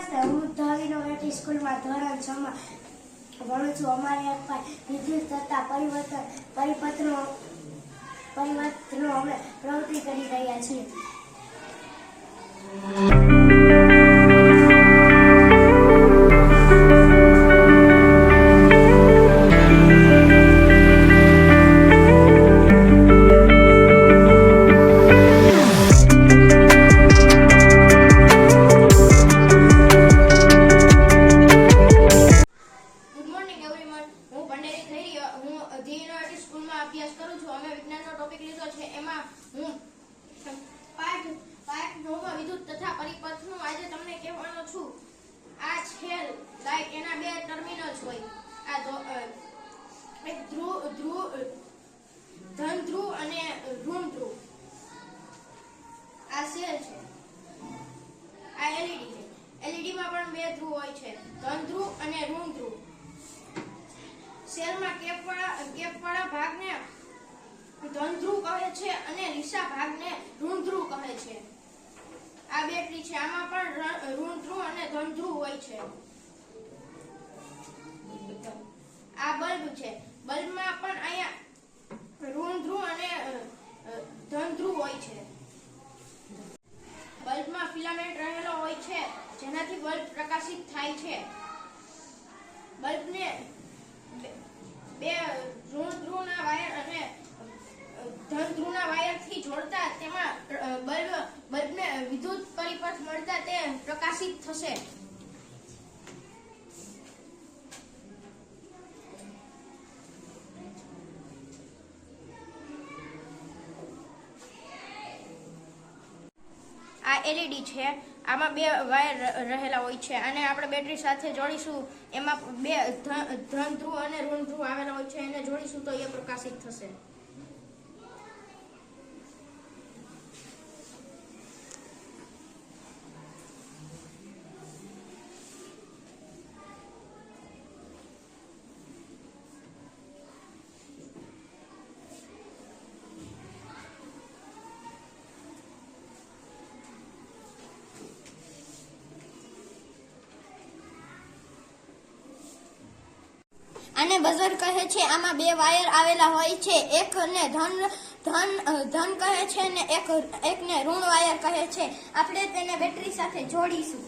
હું ધોરી સ્કૂલમાં ધોરણ 6 માં ભણું છું. અમારે એક વિદ્યુત તથા પરિપથનો અમે પ્રવૃત્તિ કરી રહ્યા છીએ. સ્કૂલમાં અભ્યાસ કરું છું. અમે વિજ્ઞાનનો ટોપિક લીધો છે. એમાં હું પાઠ 9 માં વિદ્યુત તથા પરિપથનું આજે તમને કહેવાનો છું. આ છે લાઈટ, એના બે ટર્મિનલ્સ હોય. આ એક ધન ધ્રુવ અને ઋણ ધ્રુવ. આ સેલ છે. આ એલઈડી છે. એલઈડી માં પણ બે ધ્રુવ હોય છે, ધન ધ્રુવ અને ઋણ ધ્રુવ. સેલમાં કેપવાળા ભાગને ધન ધ્રુવ કહે છે અને લીસા ભાગને ઋણ ધ્રુવ કહે છે. આ બેટરી છે. આમાં પણ ઋણ ધ્રુવ અને ધન ધ્રુવ હોય છે. આ બલ્બ છે. બલ્બમાં પણ અહીંયા ઋણ ધ્રુવ અને ધન ધ્રુવ હોય છે. બલ્બમાં ફિલામેન્ટ રહેલો હોય છે, જેનાથી બલ્બ પ્રકાશિત થાય છે. બલ્બને બે ઋણ ધ્રુવના વાયર અને ધન ધ્રુવના વાયરથી જોડતા તેમાં બલ્બને વિદ્યુત પરિપથ મળતા તે પ્રકાશિત થશે. આ એલઈડી છે. આમાં બે વાયર રહેલા હોય છે અને આપણે બેટરી સાથે જોડીશું. એમાં બે ધન ધ્રુવ અને ઋણ ધ્રુવ આવેલા હોય છે. એને જોડીશું તો એ પ્રકાશિત થશે. આને બઝર કહે છે. આમાં બે વાયર આવેલા હોય છે. એકને ધન કહે છે ને એકને ઋણ વાયર કહે છે. આપણે તેને બેટરી સાથે જોડીશું.